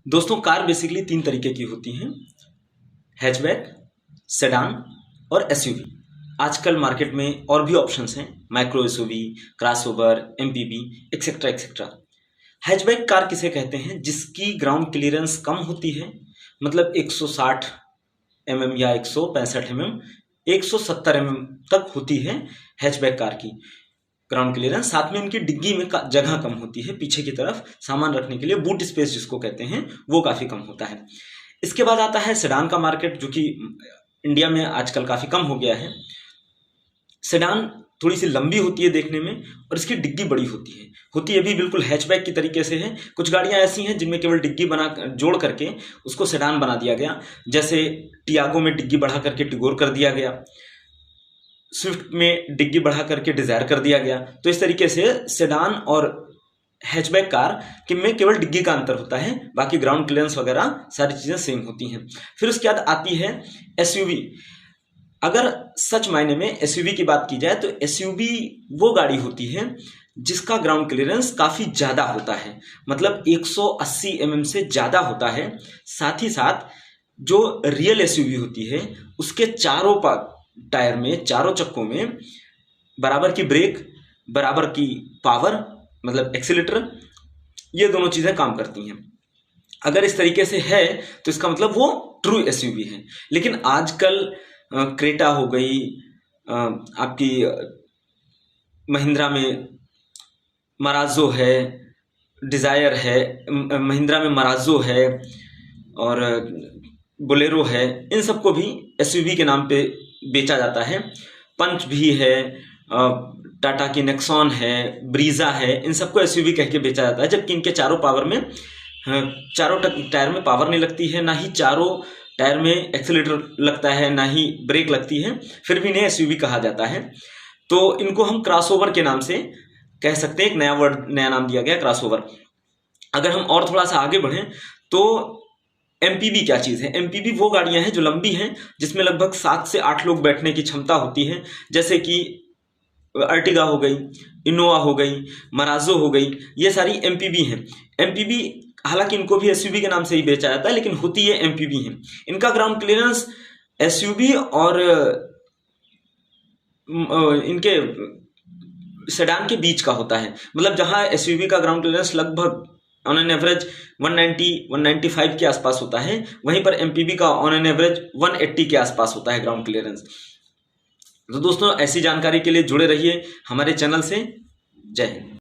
दोस्तों, car basically तीन तरीके की होती हैं: हैचबैक, सेडान और एसयूवी। आजकल मार्केट में और भी ऑप्शंस हैं: micro SUV, crossover, MPV, etcetera etcetera. Hatchback car किसे कहते हैं? जिसकी ग्राउंड क्लियरेंस कम होती है, मतलब 160 mm या 165 mm, 170 mm तक होती है हैचबैक कार की ग्राउंड क्लियरेंस। साथ में उनकी डिग्गी में जगह कम होती है, पीछे की तरफ सामान रखने के लिए बूट स्पेस जिसको कहते हैं वो काफी कम होता है। इसके बाद आता है सेडान का मार्केट, जो कि इंडिया में आजकल काफी कम हो गया है। सेडान थोड़ी सी लंबी होती है देखने में और इसकी डिग्गी बड़ी होती है भी बिल्कुल हैचबैक की तरीके से है। कुछ गाड़ियां ऐसी हैं जिनमें केवल डिग्गी बना जोड़ करके उसको सेडान बना दिया गया, जैसे टियागो में डिग्गी बढ़ा करके टिगोर कर दिया गया, स्विफ्ट में डिग्गी बढ़ा करके डिजायर कर दिया गया। तो इस तरीके से सेडान और हैचबैक कार के में केवल डिग्गी का अंतर होता है, बाकी ग्राउंड क्लियरेंस वगैरह सारी चीजें सेम होती हैं। फिर उसके बाद आती है एसयूवी। अगर सच मायने में एसयूवी की बात की जाए तो एसयूवी वो गाड़ी होती है जिसका ग्राउंड क्लियरेंस काफी ज्यादा होता है, मतलब 180 mm से ज्यादा होता है। साथ ही साथ जो रियल एसयूवी होती है उसके चारों टायर में, चारों चक्कों में बराबर की ब्रेक, बराबर की पावर, मतलब एक्सीलेटर, ये दोनों चीजें काम करती हैं। अगर इस तरीके से है तो इसका मतलब वो ट्रू एसयूवी है। लेकिन आजकल क्रेटा हो गई, आपकी महिंद्रा में मराजो है, डिजायर है, महिंद्रा में मराजो है और बोलेरो है, इन सबको भी एसयूवी के नाम पे बेचा जाता है। पंच भी है, टाटा की नेक्सॉन है, ब्रीजा है, इन सबको एसयूवी कह के बेचा जाता है। जबकि इनके चारों पावर में, चारों टायर में पावर नहीं लगती है, ना ही चारों टायर में एक्सीलेटर लगता है, ना ही ब्रेक लगती है, फिर भी इन्हें एसयूवी कहा जाता है। तो इनको हम क्रॉसओवर के नाम से कह सकते हैं। एक नया नाम दिया गया, क्रॉसओवर। अगर हम और थोड़ा सा आगे बढ़ें तो एमपीवी क्या चीज है? एमपीवी वो गाड़ियां हैं जो लंबी हैं, जिसमें लगभग 7 से 8 लोग बैठने की क्षमता होती है, जैसे कि अर्टिगा हो गई, इनोवा हो गई, मराजो हो गई, ये सारी एमपीवी हैं। एमपीवी हालांकि इनको भी एसयूवी के नाम से ही बेचा जाता है, लेकिन होती है एमपीवी है। इनका ग्राउंड क्लियरेंस एसयूवी और इनके सेडान के बीच का होता है, मतलब जहां एसयूवी का ग्राउंड क्लियरेंस लगभग ऑन एन एवरेज 190-195 के आसपास होता है, वहीं पर एमपीवी का ऑन एन एवरेज 180 के आसपास होता है ग्राउंड क्लियरेंस। तो दोस्तों, ऐसी जानकारी के लिए जुड़े रहिए हमारे चैनल से। जय हिंद।